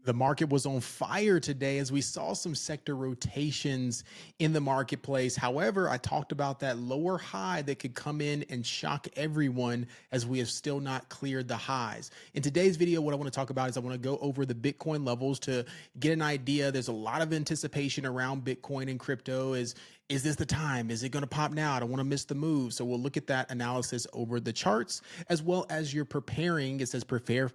The market was on fire today as we saw some sector rotations in the marketplace. However, I talked about that lower high that could come in and shock everyone as we have still not cleared the highs. In today's video, what I want to talk about is I want to go over the Bitcoin levels to get an idea. There's a lot of anticipation around Bitcoin and crypto. Is this the time? Is it going to pop now? I don't want to miss the move. So we'll look at that analysis over the charts as well as you're preparing. It says prepare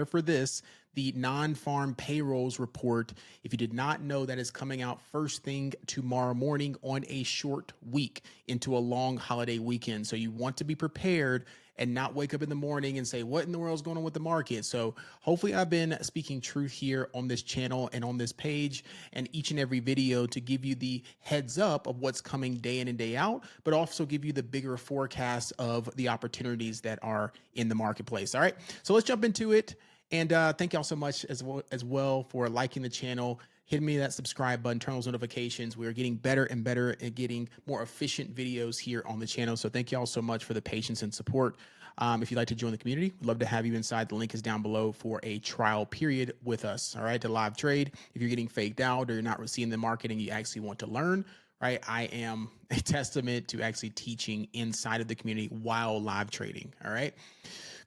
for this, the non-farm payrolls report. If you did not know, that is coming out first thing tomorrow morning on a short week into a long holiday weekend. So you want to be prepared and not wake up in the morning and say, what in the world is going on with the market? So hopefully I've been speaking truth here on this channel and on this page and each and every video to give you the heads up of what's coming day in and day out, but also give you the bigger forecast of the opportunities that are in the marketplace. All right, so let's jump into it. And thank y'all so much as well for liking the channel, hitting me that subscribe button, turn those notifications. We are getting better and better at getting more efficient videos here on the channel. So thank y'all so much for the patience and support. If you'd like to join the community, we'd love to have you inside. The link is down below for a trial period with us. All right, to live trade. If you're getting faked out or you're not receiving the market and you actually want to learn, right, I am a testament to actually teaching inside of the community while live trading. All right.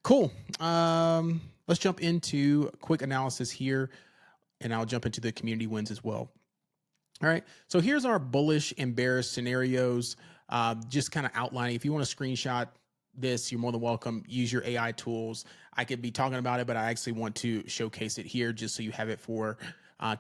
Cool. Let's jump into a quick analysis here, and I'll jump into the community wins as well. All right. So here's our bullish and bearish scenarios. Just kind of outlining. If you want to screenshot this, you're more than welcome. Use your AI tools. I could be talking about it, but I actually want to showcase it here just so you have it for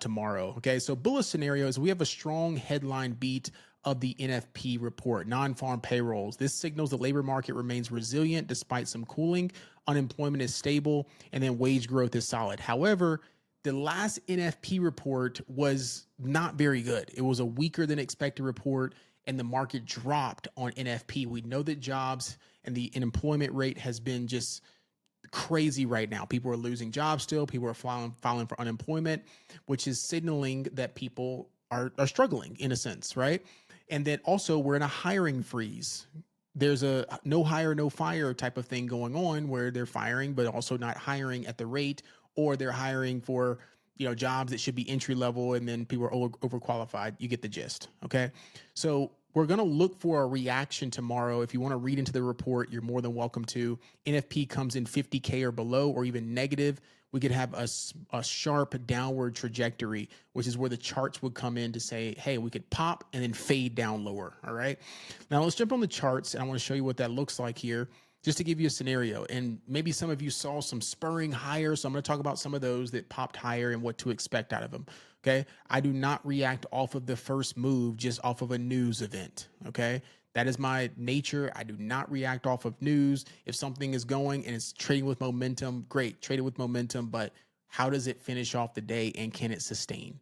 tomorrow. Okay. So bullish scenarios, we have a strong headline beat of the NFP report, non-farm payrolls. This signals the labor market remains resilient despite some cooling. Unemployment is stable, and then wage growth is solid. However, the last NFP report was not very good. It was a weaker than expected report, and the market dropped on NFP. We know that jobs and the unemployment rate has been just crazy right now. People are losing jobs still. People are filing for unemployment, which is signaling that people are struggling in a sense, right? And then also we're in a hiring freeze. There's a no hire, no fire type of thing going on where they're firing, but also not hiring at the rate, or they're hiring for, jobs that should be entry level and then people are overqualified. You get the gist. Okay. So we're going to look for a reaction tomorrow. If you want to read into the report, you're more than welcome to. NFP comes in 50K or below, or even negative. We could have a sharp downward trajectory, which is where the charts would come in to say, hey, we could pop and then fade down lower. All right. Now let's jump on the charts, and I want to show you what that looks like here, just to give you a scenario. And maybe some of you saw some spurring higher. So I'm going to talk about some of those that popped higher and what to expect out of them. Okay. I do not react off of the first move, just off of a news event. Okay. That is my nature. I do not react off of news. If something is going and it's trading with momentum, great, trade it with momentum, but how does it finish off the day and can it sustain?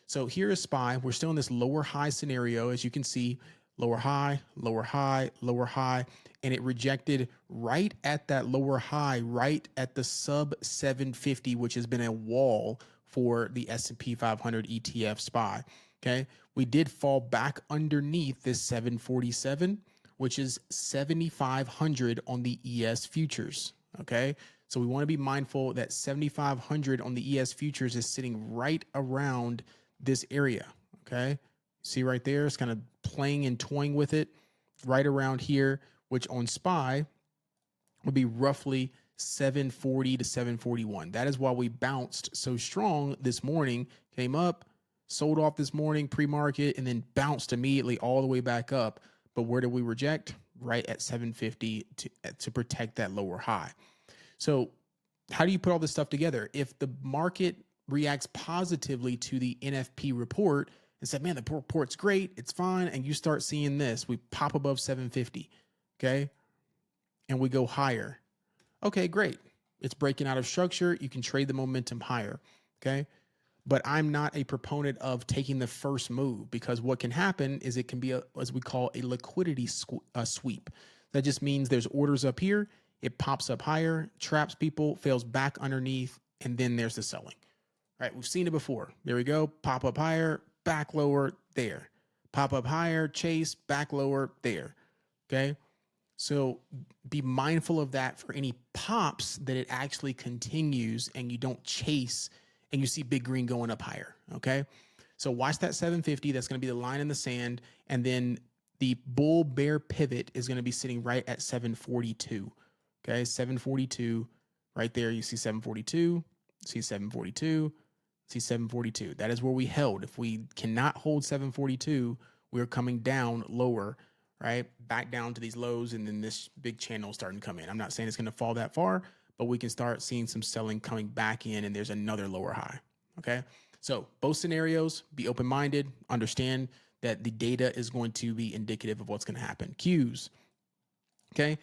So here is SPY. We're still in this lower high scenario. As you can see, lower high, lower high, lower high, and it rejected right at that lower high, right at the sub 750, which has been a wall for the S&P 500 ETF SPY. Okay, we did fall back underneath this 747, which is 7,500 on the ES futures. Okay, so we want to be mindful that 7,500 on the ES futures is sitting right around this area. Okay, see right there, it's kind of playing and toying with it right around here, which on SPY would be roughly 740 to 741. That is why we bounced so strong this morning, came up, sold off this morning pre-market, and then bounced immediately all the way back up. But where did we reject? Right at 750 to protect that lower high. So how do you put all this stuff together? If the market reacts positively to the NFP report and said, man, the report's great, it's fine, and you start seeing this, we pop above 750, okay? And we go higher. Okay, great. It's breaking out of structure. You can trade the momentum higher, okay? But I'm not a proponent of taking the first move, because what can happen is it can be, as we call, a liquidity sweep. That just means there's orders up here, it pops up higher, traps people, fails back underneath, and then there's the selling. All right, we've seen it before. There we go. Pop up higher, back lower, there. Pop up higher, chase, back lower, there. Okay. So be mindful of that for any pops, that it actually continues and you don't chase and you see big green going up higher. Okay. So watch that 750. That's going to be the line in the sand. And then the bull bear pivot is going to be sitting right at 742. Okay. 742 right there. You see 742, see 742, see 742. That is where we held. If we cannot hold 742, we're coming down lower, right? Back down to these lows. And then this big channel starting to come in. I'm not saying it's going to fall that far, but we can start seeing some selling coming back in, and there's another lower high. Okay. So both scenarios, be open-minded, understand that the data is going to be indicative of what's going to happen. Qs. Okay.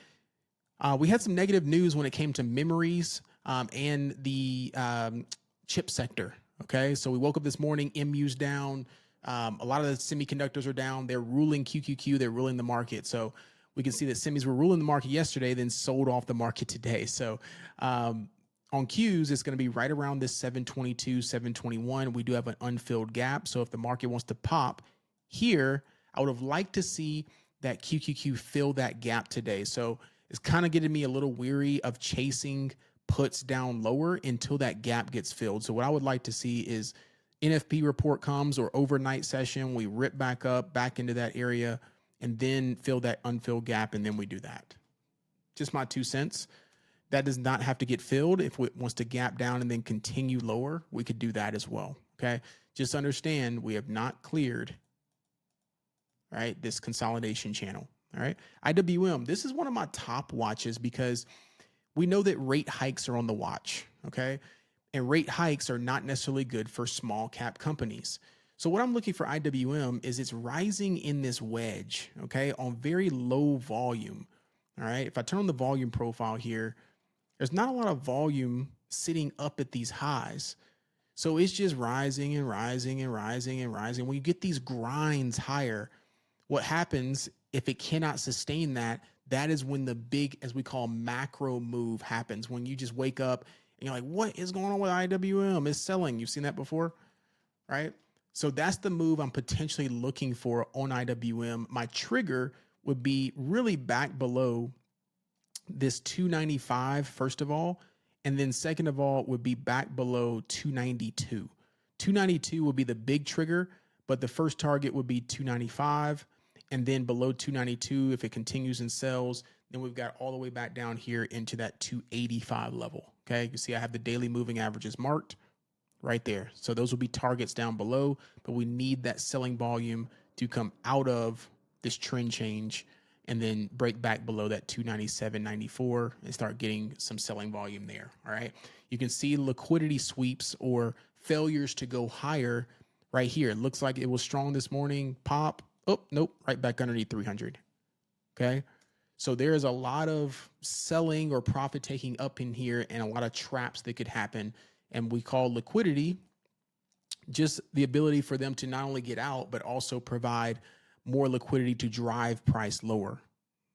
We had some negative news when it came to memories and the chip sector. Okay. So we woke up this morning, MU's down. A lot of the semiconductors are down. They're ruling QQQ. They're ruling the market. So we can see that semis were ruling the market yesterday, then sold off the market today. So on Qs, it's going to be right around this 722, 721. We do have an unfilled gap. So if the market wants to pop here, I would have liked to see that QQQ fill that gap today. So it's kind of getting me a little weary of chasing puts down lower until that gap gets filled. So what I would like to see is NFP report comes or overnight session, we rip back up, back into that area, and then fill that unfilled gap, and then we do that. Just my 2 cents. That does not have to get filled. If it wants to gap down and then continue lower, we could do that as well. Okay. Just understand we have not cleared, right, this consolidation channel. All right. IWM, this is one of my top watches because we know that rate hikes are on the watch. Okay. And rate hikes are not necessarily good for small cap companies. So what I'm looking for IWM is it's rising in this wedge, okay, on very low volume. All right. If I turn on the volume profile here, there's not a lot of volume sitting up at these highs. So it's just rising and rising and rising and rising. When you get these grinds higher, what happens if it cannot sustain that? That is when the big, as we call, macro move happens. When you just wake up and you're like, what is going on with IWM? It's selling. You've seen that before, right? So that's the move I'm potentially looking for on IWM. My trigger would be really back below this 295, first of all, and then second of all would be back below 292. 292 would be the big trigger, but the first target would be 295, and then below 292, if it continues and sells, then we've got all the way back down here into that 285 level. Okay, you see I have the daily moving averages marked right there. So those will be targets down below, but we need that selling volume to come out of this trend change and then break back below that 297.94 and start getting some selling volume there. All right. You can see liquidity sweeps or failures to go higher right here. It looks like it was strong this morning. Pop. Oh, nope. Right back underneath 300. Okay. So there's a lot of selling or profit taking up in here and a lot of traps that could happen. And we call liquidity just the ability for them to not only get out, but also provide more liquidity to drive price lower,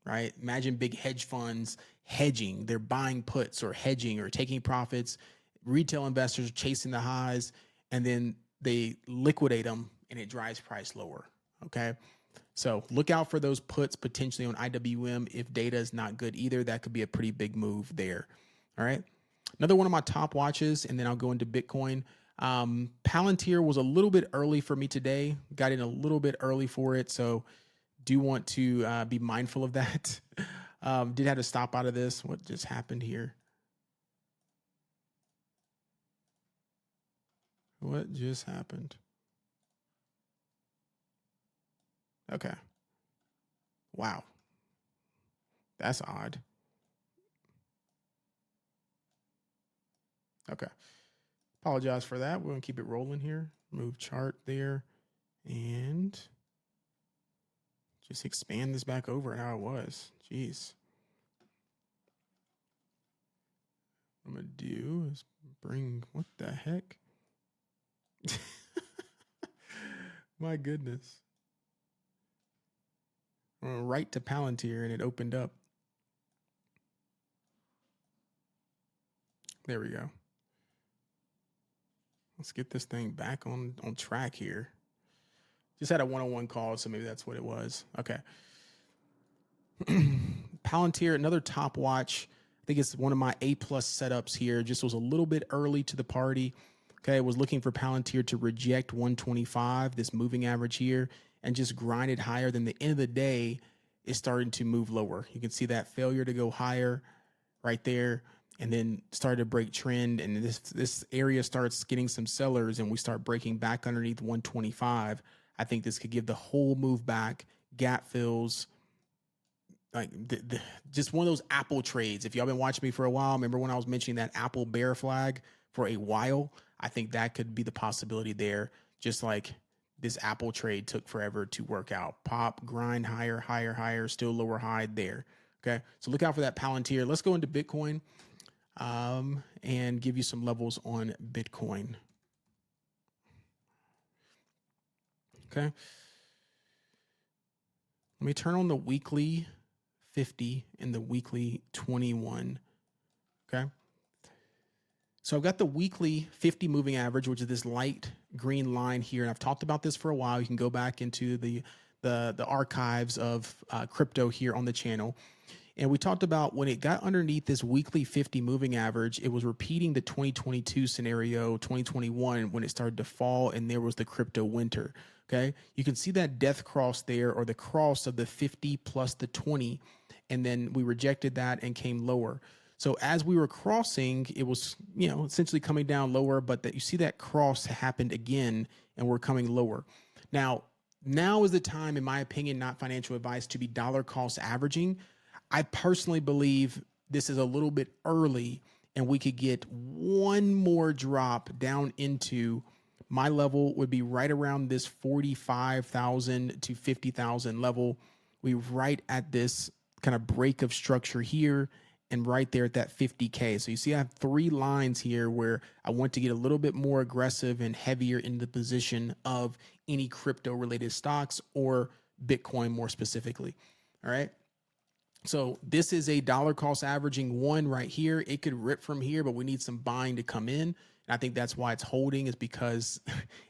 right? Imagine big hedge funds hedging. They're buying puts or hedging or taking profits. Retail investors chasing the highs, and then they liquidate them and it drives price lower. Okay. So look out for those puts potentially on IWM. If data is not good either, that could be a pretty big move there. All right. Another one of my top watches, and then I'll go into Bitcoin. Palantir was a little bit early for me today. Got in a little bit early for it. So do want to be mindful of that. Did have to stop out of this. What just happened here? What just happened? Okay. Wow. That's odd. Okay. Apologize for that. We're going to keep it rolling here. Move chart there. And just expand this back over how it was. Jeez. What I'm going to do is bring, what the heck? My goodness. I'm going to write to Palantir and it opened up. There we go. Let's get this thing back on track here. Just had a one-on-one call, so maybe that's what it was. Okay. Palantir, another top watch. I think it's one of my A+ setups here. Just was a little bit early to the party. Okay, was looking for Palantir to reject 125, this moving average here, and just grind it higher. Then the end of the day, it's starting to move lower. You can see that failure to go higher right there, and then started to break trend. And this area starts getting some sellers, and we start breaking back underneath 125. I think this could give the whole move back. Gap fills, like just one of those Apple trades. If y'all been watching me for a while, remember when I was mentioning that Apple bear flag for a while? I think that could be the possibility there. Just like this Apple trade took forever to work out. Pop, grind higher, higher, higher, still lower high there. Okay, so look out for that Palantir. Let's go into Bitcoin and give you some levels on Bitcoin. Okay, let me turn on the weekly 50 and the weekly 21. Okay. So I've got the weekly 50 moving average, which is this light green line here. And I've talked about this for a while. You can go back into the archives of crypto here on the channel. And we talked about when it got underneath this weekly 50 moving average, it was repeating the 2022 scenario, 2021, when it started to fall and there was the crypto winter. Okay. You can see that death cross there, or the cross of the 50 plus the 20. And then we rejected that and came lower. So as we were crossing, it was, essentially coming down lower, but that you see that cross happened again and we're coming lower. Now is the time, in my opinion, not financial advice, to be dollar cost averaging. I personally believe this is a little bit early and we could get one more drop down into, my level would be right around this 45,000 to 50,000 level. We right at this kind of break of structure here and right there at that 50K. So you see I have 3 lines here where I want to get a little bit more aggressive and heavier in the position of any crypto related stocks or Bitcoin more specifically. All right. So this is a dollar cost averaging one right here. It could rip from here, but we need some buying to come in. And I think that's why it's holding, is because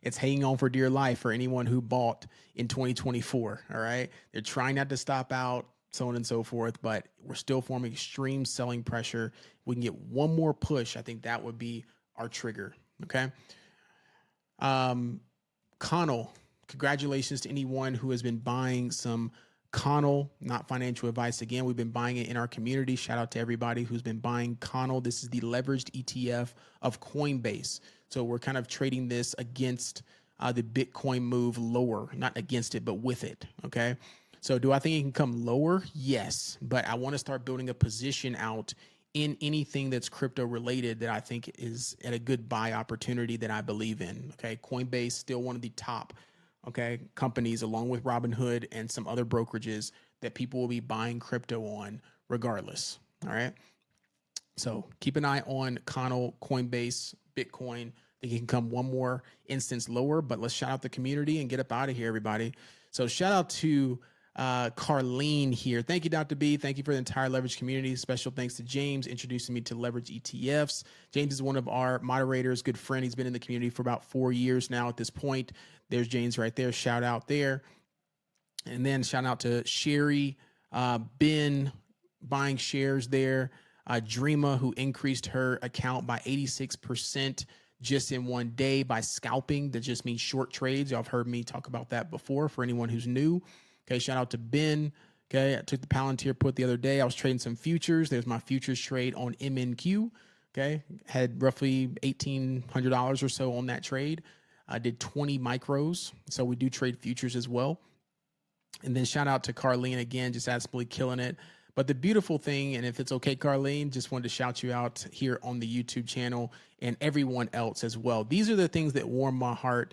it's hanging on for dear life for anyone who bought in 2024. All right. They're trying not to stop out, so on and so forth, but we're still forming extreme selling pressure. We can get one more push. I think that would be our trigger. Okay. Connell, congratulations to anyone who has been buying some Connell, not financial advice. Again, we've been buying it in our community. Shout out to everybody who's been buying Connell. This is the leveraged ETF of Coinbase. So we're kind of trading this against the Bitcoin move lower, not against it, but with it. Okay. So do I think it can come lower? Yes. But I want to start building a position out in anything that's crypto related that I think is at a good buy opportunity that I believe in. Okay. Coinbase, still one of the top companies, along with Robinhood and some other brokerages that people will be buying crypto on regardless. All right. So keep an eye on Connell, Coinbase, Bitcoin. I think it can come one more instance lower, but let's shout out the community and get up out of here, everybody. So shout out to Carlene here. Thank you, Dr. B. Thank you for the entire leverage community. Special thanks to James introducing me to leverage ETFs. James is one of our moderators, good friend. He's been in the community for about 4 years now at this point. There's James right there. Shout out there. And then shout out to Sherry, Ben buying shares there. Dreama, who increased her account by 86% just in one day by scalping. That just means short trades. Y'all have heard me talk about that before for anyone who's new. Okay, shout out to Ben. Okay, I took the Palantir put the other day. I was trading some futures. There's my futures trade on MNQ. Okay, had roughly $1,800 or so on that trade. I did 20 micros. So we do trade futures as well. And then shout out to Carlene again, just absolutely killing it. But the beautiful thing, and if it's okay, Carlene, just wanted to shout you out here on the YouTube channel and everyone else as well. These are the things that warm my heart.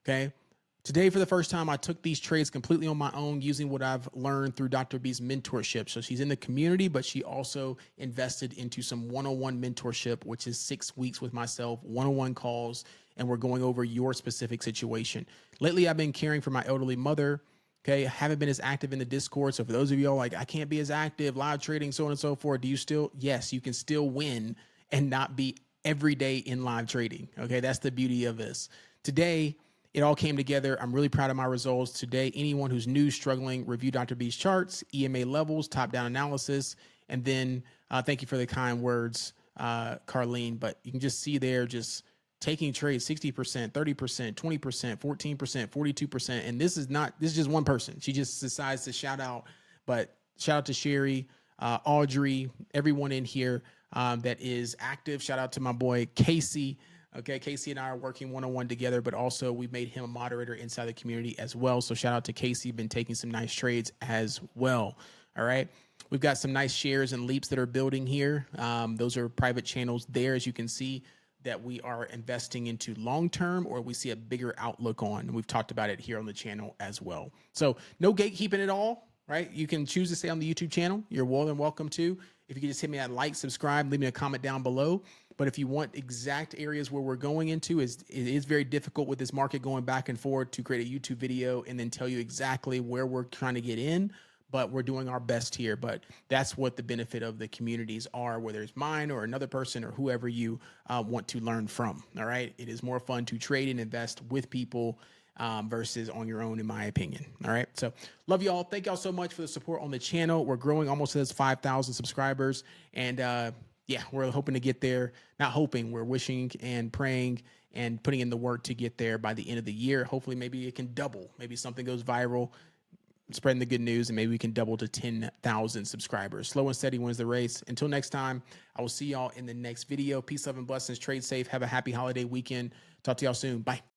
Okay. Today, for the first time, I took these trades completely on my own using what I've learned through Dr. B's mentorship. So she's in the community, but she also invested into some one-on-one mentorship, which is 6 weeks with myself, one-on-one calls, and we're going over your specific situation. Lately, I've been caring for my elderly mother. Okay, I haven't been as active in the Discord. So for those of you all like, I can't be as active, live trading, so on and so forth. Do you still? Yes, you can still win and not be every day in live trading. Okay, that's the beauty of this. Today, it all came together. I'm really proud of my results today. Anyone who's new, struggling, review Dr. B's charts, EMA levels, top-down analysis, and then thank you for the kind words, Carlene. But you can just see there, just taking trades 60%, 30%, 20%, 14%, 42%. And this is just one person. She just decides to shout out, but shout out to Sherry, Audrey, everyone in here that is active. Shout out to my boy Casey. Okay, Casey and I are working one-on-one together, but also we made him a moderator inside the community as well. So shout out to Casey, been taking some nice trades as well. All right. We've got some nice shares and leaps that are building here. Those are private channels there, as you can see, that we are investing into long-term or we see a bigger outlook on. And we've talked about it here on the channel as well. So no gatekeeping at all, right? You can choose to stay on the YouTube channel. You're more than welcome to. If you could just hit me at like, subscribe, leave me a comment down below. But if you want exact areas where we're going into, it is very difficult with this market going back and forth to create a YouTube video and then tell you exactly where we're trying to get in. But we're doing our best here. But that's what the benefit of the communities are, whether it's mine or another person or whoever you want to learn from. All right. It is more fun to trade and invest with people versus on your own, in my opinion. All right. So love y'all. Thank y'all so much for the support on the channel. We're growing almost to those 5,000 subscribers. And yeah, we're hoping to get there. Not hoping, we're wishing and praying and putting in the work to get there by the end of the year. Hopefully, maybe it can double. Maybe something goes viral, spreading the good news, and maybe we can double to 10,000 subscribers. Slow and steady wins the race. Until next time, I will see y'all in the next video. Peace, love, and blessings. Trade safe. Have a happy holiday weekend. Talk to y'all soon. Bye.